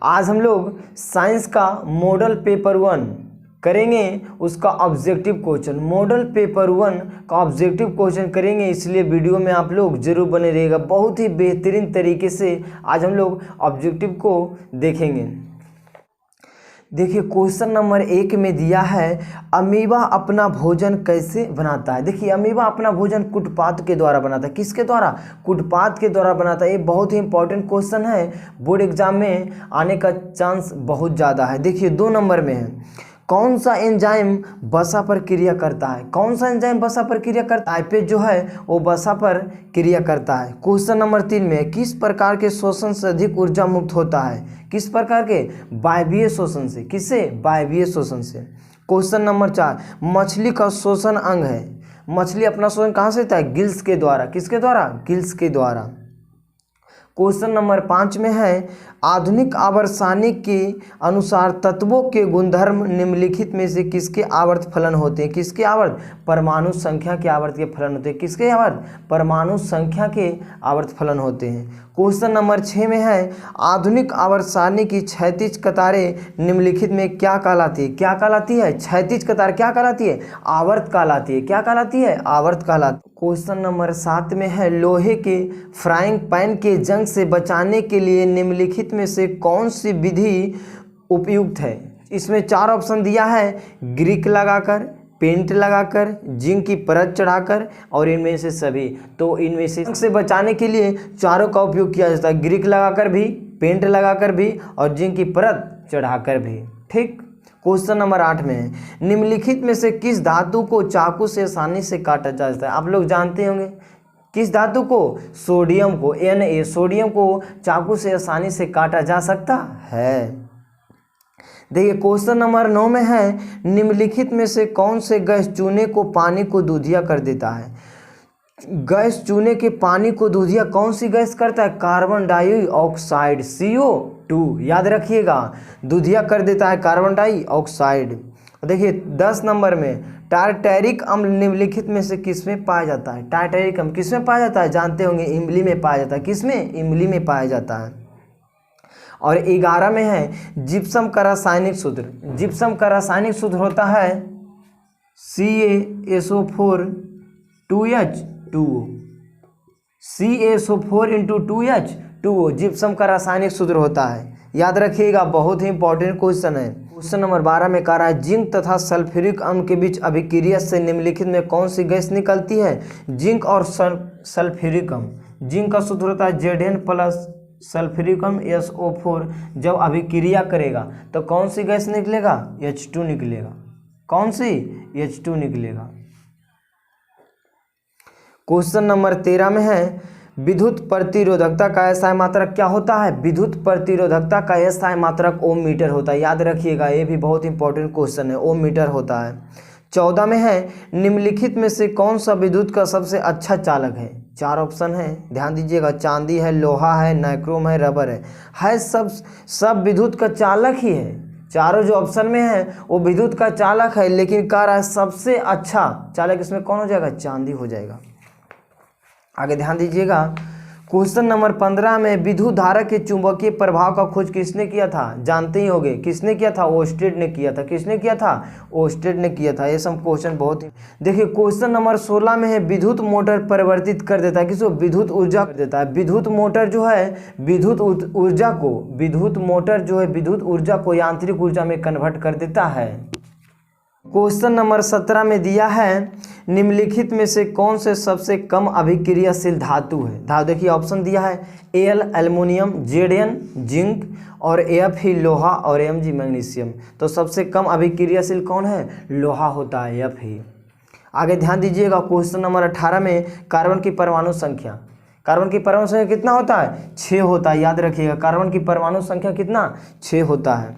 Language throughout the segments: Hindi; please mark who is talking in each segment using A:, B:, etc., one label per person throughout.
A: आज हम लोग साइंस का मॉडल पेपर 1 करेंगे, उसका ऑब्जेक्टिव क्वेश्चन। मॉडल पेपर 1 का ऑब्जेक्टिव क्वेश्चन करेंगे, इसलिए वीडियो में आप लोग जरूर बने रहिएगा। बहुत ही बेहतरीन तरीके से आज हम लोग ऑब्जेक्टिव को देखेंगे। देखिए क्वेश्चन नंबर 1 में दिया है अमीबा अपना भोजन कैसे बनाता है। देखिए अमीबा अपना भोजन कुटपाथ के द्वारा बनाता है। किसके द्वारा? कुटपाथ के द्वारा बनाता है। ये बहुत ही इंपॉर्टेंट क्वेश्चन है, बोर्ड एग्जाम में आने का चांस बहुत ज़्यादा है। देखिए 2 नंबर में है कौन सा एंजाइम वसा पर क्रिया करता है। कौन सा एंजाइम वसा पर क्रिया करता है? पेज जो है वो वसा पर क्रिया करता है। क्वेश्चन नंबर 3 में किस प्रकार के शोषण से अधिक ऊर्जा मुक्त होता है। किस प्रकार के? वायवीय शोषण से। किससे? वायवीय शोषण से। क्वेश्चन नंबर 4 मछली का शोषण अंग है। मछली अपना शोषण कहाँ से होता है? गिल्स के द्वारा। किसके द्वारा? गिल्स के द्वारा। क्वेश्चन नंबर 5 में है आधुनिक आवर्तसारणी के अनुसार तत्वों के गुणधर्म निम्नलिखित में से किसके आवर्त फलन होते हैं। किसके आवर्त? परमाणु संख्या के आवर्त के फलन होते हैं। किसके आवर्त? परमाणु संख्या के आवर्त फलन होते हैं। क्वेश्चन नंबर 6 में है आधुनिक आवर्त सारणी की क्षैतिज कतारें निम्नलिखित में क्या कहलाती है। क्या कहलाती है? क्षैतिज कतार क्या कहलाती है? आवर्त कहलाती है। क्या कहलाती है? आवर्त कहलाती है। क्वेश्चन नंबर 7 में है लोहे के फ्राइंग पैन के जंग से बचाने के लिए निम्नलिखित में से कौन सी विधि उपयुक्त है। इसमें 4 ऑप्शन दिया है, ग्रीक लगाकर, पेंट लगाकर, जिंक की परत चढ़ाकर और इनमें से सभी। तो इनमें से बचाने के लिए चारों का उपयोग किया जाता है, ग्रीक लगाकर भी, पेंट लगाकर भी और जिंक की परत चढ़ाकर भी। ठीक। क्वेश्चन नंबर 8 में है निम्नलिखित में से किस धातु को चाकू से आसानी से काटा जा सकता है। आप लोग जानते होंगे किस धातु को? सोडियम को। Na सोडियम को चाकू से आसानी से काटा जा सकता है। देखिए क्वेश्चन नंबर 9 में है निम्नलिखित में से कौन से गैस चूने को पानी को दूधिया कर देता है। गैस चूने के पानी को दूधिया कौन सी गैस करता है? Carbon dioxide, CO2। याद रखिएगा, दूधिया कर देता है कार्बन डाइऑक्साइड। देखिए 10 नंबर में टारटैरिक अम्ल निम्नलिखित में से किसमें पाया जाता है। टारटैरिक अम्ल किसमें पाया जाता है? जानते होंगे इमली में पाया जाता है। किसमें? इमली में पाया जाता है। और 11 में है जिप्सम का रासायनिक सूत्र। जिप्सम का रासायनिक सूत्र होता है CaSO4 2H2O। CaSO4 × 2H2O gypsum का रासायनिक सूत्र होता है। याद रखिएगा, बहुत ही इंपॉर्टेंट क्वेश्चन है। क्वेश्चन नंबर 12 में कह रहा है जिंक तथा सल्फ्यूरिक अम्ल के बीच अभिक्रिया से निम्नलिखित में कौन सी गैस निकलती है। जिंक और सल्फ्यूरिक अम्ल, जिंक का सूत्र होता है Zn प्लस सल्फ्यूरिक अम्ल SO4। जब अभिक्रिया करेगा तो कौन सी गैस निकलेगा? H2 निकलेगा। कौन सी? H2 निकलेगा। क्वेश्चन नंबर 13 में है विद्युत प्रतिरोधकता का एसआई मात्रक क्या होता है। विद्युत प्रतिरोधकता का एसआई मात्रक ओम मीटर होता है। याद रखिएगा, ये भी बहुत इंपॉर्टेंट क्वेश्चन है, ओम मीटर होता है। 14 में है निम्नलिखित में से कौन सा विद्युत का सबसे अच्छा चालक है। 4 ऑप्शन है, ध्यान दीजिएगा, चांदी है, लोहा है, नाइक्रोम है, रबर है सब विद्युत का चालक ही है। चारों जो ऑप्शन में है वो विद्युत का चालक है, लेकिन कह रहा है सबसे अच्छा चालक इसमें कौन हो जाएगा? चांदी हो जाएगा। आगे ध्यान दीजिएगा, क्वेश्चन नंबर 15 में विद्युत धारा के चुंबकीय प्रभाव का खोज किसने किया था। जानते ही होंगे किसने किया था? ओस्टेड ने किया था। किसने किया था? ओस्टेड ने किया था। ये सब क्वेश्चन बहुत ही। देखिए क्वेश्चन नंबर 16 में है विद्युत मोटर परिवर्तित कर देता है। किसको? विद्युत ऊर्जा कर देता है। विद्युत मोटर जो है विद्युत ऊर्जा को यांत्रिक ऊर्जा में कन्वर्ट कर देता है। क्वेश्चन नंबर 17 में दिया है निम्नलिखित में से कौन से सबसे कम अभिक्रियाशील धातु है। धातु देखिए ऑप्शन दिया है Al एल्युमिनियम, Zn जिंक और Fe लोहा और Mg मैग्नीशियम। तो सबसे कम अभिक्रियाशील कौन है? लोहा होता है, Fe। आगे ध्यान दीजिएगा, क्वेश्चन नंबर 18 में कार्बन की परमाणु संख्या। कार्बन की परमाणु संख्या कितना होता है? 6 होता है। याद रखिएगा, कार्बन की परमाणु संख्या कितना? 6 होता है।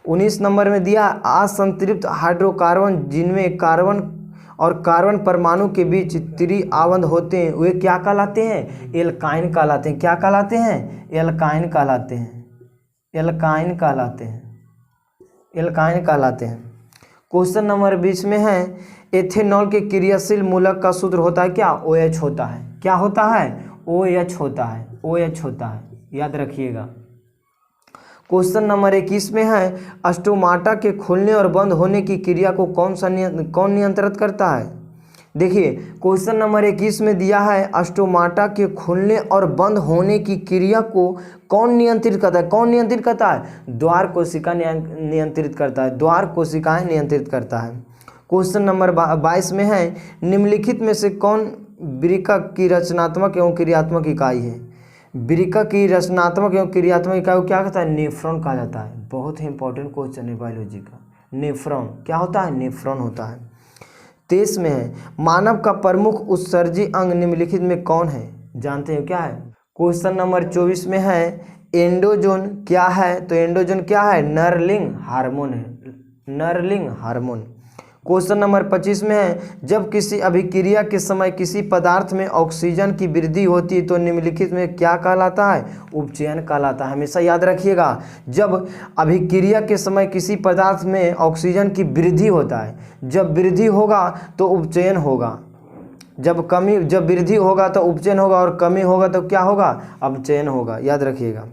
A: 19 नंबर में दिया असंतृप्त हाइड्रोकार्बन जिनमें कार्बन और कार्बन परमाणु के बीच त्रिआवंध होते हैं वे क्या कहलाते हैं? एल्काइन कहलाते हैं। क्या कहलाते हैं? एल्काइन कहलाते हैं। एल्काइन कहलाते हैं। एल्काइन कहलाते हैं। क्वेश्चन नंबर 20 में है एथेनॉल के क्रियाशील मूलक का सूत्र होता है क्या? OH होता है। क्या होता है? OH होता है। OH होता है, याद रखिएगा। क्वेश्चन नंबर 21 में है स्टोमाटा के खुलने और बंद होने की क्रिया को कौन नियंत्रित करता है। देखिए क्वेश्चन नंबर 21 में दिया है स्टोमाटा के खुलने और बंद होने की क्रिया को कौन नियंत्रित करता है। कौन नियंत्रित करता है? द्वार कोशिका नियंत्रित करता है। द्वार कोशिकाएं नियंत्रित करता है। क्वेश्चन नंबर 22 में है निम्नलिखित में से कौन वृक्क की रचनात्मक एवं क्रियात्मक इकाई है। वृक्क की रचनात्मक एवं क्रियात्मक इकाई को क्या कहता है? नेफ्रॉन कहा जाता है। बहुत ही इंपॉर्टेंट क्वेश्चन है बायोलॉजी का। नेफ्रॉन क्या होता है? नेफ्रॉन होता है। 23 में है मानव का प्रमुख उत्सर्जी अंग निम्नलिखित में कौन है। जानते हैं क्या है? क्वेश्चन नंबर 24 में है एंडोजोन क्या है। तो एंडोजोन क्या है? नरलिंग हार्मोन है। नरलिंग हार्मोन। क्वेश्चन नंबर 25 में है जब किसी अभिक्रिया के समय किसी पदार्थ में ऑक्सीजन की वृद्धि होती है तो निम्नलिखित में क्या कहलाता है? उपचयन कहलाता है। हमेशा याद रखिएगा, जब अभिक्रिया के समय किसी पदार्थ में ऑक्सीजन की वृद्धि होता है, जब वृद्धि होगा तो उपचयन होगा, जब वृद्धि होगा तो उपचयन होगा और कमी होगा तो क्या होगा? अपचयन होगा। याद रखिएगा।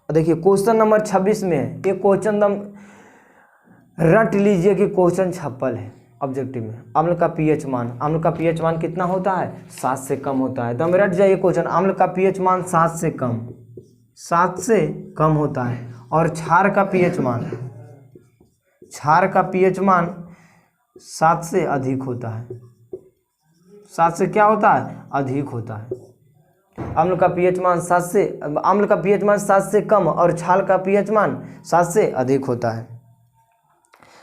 A: देखिए क्वेश्चन नंबर 26 में है, ये क्वेश्चन रट लीजिए कि क्वेश्चन छप्पल है ऑब्जेक्टिव में। अम्ल का पीएच मान, अम्ल का पीएच मान कितना होता है? 7 से कम होता है। तो रट जाइए क्वेश्चन, अम्ल का पीएच मान 7 से कम होता है। और क्षार का पीएच मान 7 से अधिक होता है। 7 से क्या होता है? अधिक होता है। अम्ल का पीएच मान 7 से कम और क्षार का पीएच मान 7 से अधिक होता है।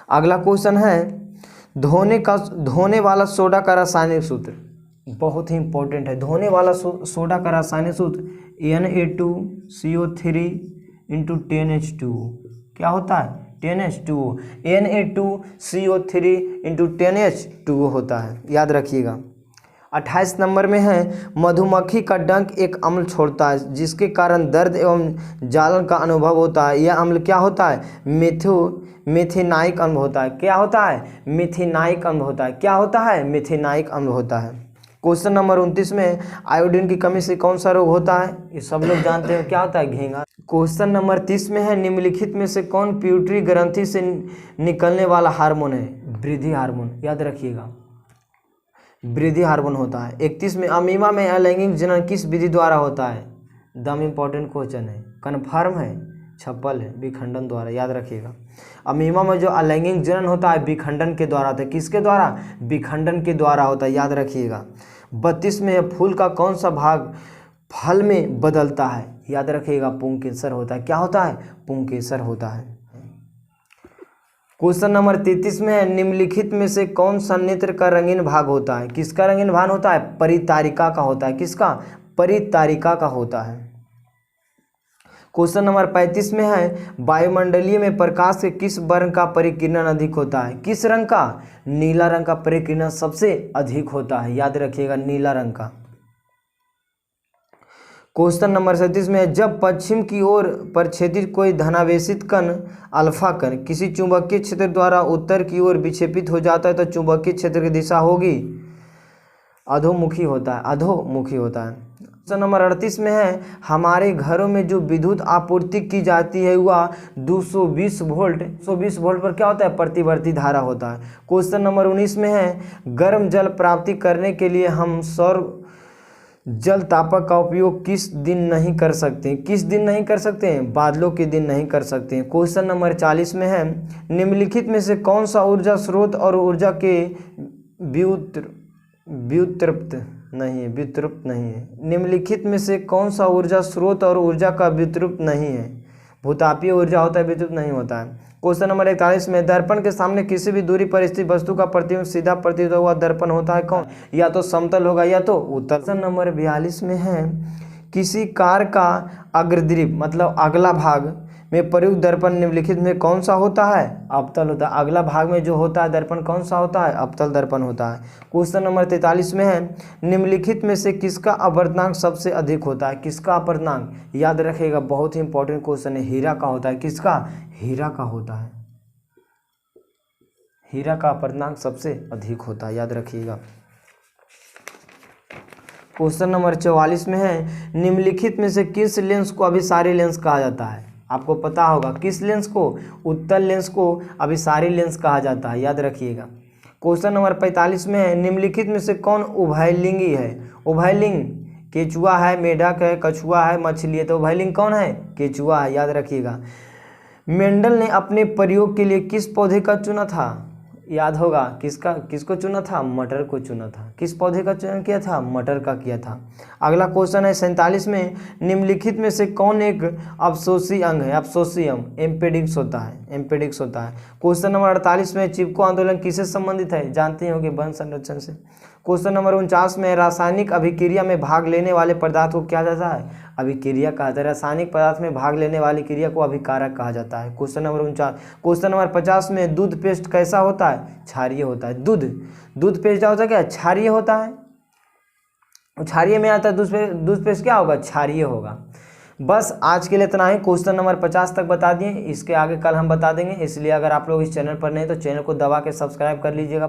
A: अगला क्वेश्चन है धोने वाला सोडा का रासायनिक सूत्र। बहुत ही इंपॉर्टेंट है। धोने वाला सोडा का रासायनिक सूत्र Na2CO3 × 10H2O। क्या होता है? 10H2O। Na2CO3 × 10H2O होता है। याद रखिएगा। 28 नंबर में है मधुमक्खी का डंक एक अम्ल छोड़ता है जिसके कारण दर्द एवं जलन का अनुभव होता है। यह अम्ल क्या होता है? मेथेनाइक अम्ल होता है। क्या होता है? मेथेनाइक अम्ल होता है। क्या होता है? मेथेनाइक अम्ल होता है। क्वेश्चन नंबर 29 में आयोडीन की कमी से कौन सा रोग होता है? ये सब लोग जानते हैं। क्या होता है? घेंघा। क्वेश्चन नंबर 30 में है निम्नलिखित में से कौन प्यूटरी ग्रंथि से निकलने वाला हार्मोन है? वृद्धि हार्मोन। याद रखिएगा, वृद्धि हार्मोन होता है। 31 में अमीबा में अलैंगिक जनन किस विधि द्वारा होता है? दम इंपॉर्टेंट क्वेश्चन है, कन्फर्म है, छप्पल है, विखंडन द्वारा। याद रखिएगा। अमीबा में जो अलैंगिक जनन होता है विखंडन के द्वारा होता है। किसके द्वारा? विखंडन के द्वारा होता है। याद रखिएगा। 32 में फूल का कौन सा भाग फल में बदलता है? याद रखिएगा, पुंकेसर होता है। क्या होता है? पुंकेसर होता है। क्वेश्चन नंबर 33 में है निम्नलिखित में से कौन सा नेत्र का रंगीन भाग होता है? किसका रंगीन भाग होता है? परितारिका का होता है। किसका? परितारिका का होता है। क्वेश्चन नंबर 35 में है वायुमंडलीय में प्रकाश के किस वर्ण का परिकिरण अधिक होता है? किस रंग का? नीला रंग का परिकिरण सबसे अधिक होता है। याद रखिएगा, नीला रंग का। क्वेश्चन नंबर 37 में है जब पश्चिम की ओर प्रक्षेपित कोई धनावेशित कण अल्फा कण किसी चुंबकीय क्षेत्र द्वारा उत्तर की ओर विक्षेपित हो जाता है तो चुंबकीय क्षेत्र की दिशा होगी अधोमुखी होता है। अधोमुखी होता है। क्वेश्चन नंबर 38 में है हमारे घरों में जो विद्युत आपूर्ति की जाती है वह 220 वोल्ट पर क्या होता है? प्रतिवर्ती धारा होता है। क्वेश्चन नंबर 19 में है गर्म जल प्राप्ति करने के लिए हम सौर जल तापक का उपयोग किस दिन नहीं कर सकते? किस दिन नहीं कर सकते हैं? बादलों के दिन नहीं कर सकते हैं। क्वेश्चन नंबर 40 में है निम्नलिखित में से कौन सा ऊर्जा स्रोत और ऊर्जा के व्युत्पत्ति नहीं है? निम्नलिखित में से कौन सा ऊर्जा स्रोत और ऊर्जा का व्युत्पत्ति नहीं है? भूतापीय ऊर्जा होता है, विद्युत नहीं होता है। क्वेश्चन नंबर 41 में दर्पण के सामने किसी भी दूरी पर स्थित वस्तु का प्रतिबिंब सीधा प्रतीत हुआ दर्पण होता है कौन? या तो समतल होगा या तो उत्तल। क्वेश्चन नंबर 42 में है किसी कार का अग्रदीप मतलब अगला भाग में प्रयुक्त दर्पण निम्नलिखित में कौन सा होता है? अवतल होता है। अगला भाग में जो होता है दर्पण कौन सा होता है? अवतल दर्पण होता है। क्वेश्चन नंबर 43 में है निम्नलिखित में से किसका अपवर्तनांक सबसे अधिक होता है? किसका अपवर्तनांक? याद रखिएगा, बहुत ही इंपॉर्टेंट क्वेश्चन है। हीरा का होता है। किसका? हीरा का होता है। हीरा का अपवर्तनांक सबसे अधिक होता है। याद रखिएगा। क्वेश्चन नंबर 44 में है निम्नलिखित में से किस लेंस को अभिसारी लेंस कहा जाता है? आपको पता होगा किस लेंस को, उत्तल लेंस को अभिसारी लेंस कहा जाता है, याद रखिएगा। क्वेश्चन नंबर 45 में है, निम्नलिखित में से कौन उभयलिंगी है? उभयलिंग केचुआ है, मेढक है, कछुआ है, मछली है। तो उभयलिंग कौन है? केचुआ है, याद रखिएगा। मेंडल ने अपने प्रयोग के लिए किस पौधे का चुना था? याद होगा किसको चुना था? मटर को चुना था। किस पौधे का चयन किया था? मटर का किया था। अगला क्वेश्चन है 47 में, निम्नलिखित में से कौन एक अवशोषी अंग है? अवशोषी अंग एम्पेडिक्स होता है, एम्पेडिक्स होता है। क्वेश्चन नंबर 48 में, चिपको आंदोलन किससे संबंधित है? जानते होंगे, वन संरक्षण से। क्वेश्चन नंबर 49 में, रासायनिक अभिक्रिया में भाग लेने वाले पदार्थ को क्या जाता है? अभिक्रिया कहा जाता है। रासायनिक पदार्थ में भाग लेने वाली क्रिया को अभिकारक कहा जाता है। Question number 49। क्वेश्चन नंबर 50 में, दूध पेस्ट कैसा होता है? क्षारीय होता है। दूध पेस्ट क्या होता है? क्या क्षारीय होता है? क्षारीय में आता है दूध पेस्ट क्या होगा? क्षारीय होगा। बस आज के लिए इतना ही। क्वेश्चन नंबर 50 तक बता दिए, इसके आगे कल हम बता देंगे। इसलिए अगर आप लोग इस चैनल पर नहीं तो चैनल को दबा के सब्सक्राइब कर लीजिएगा।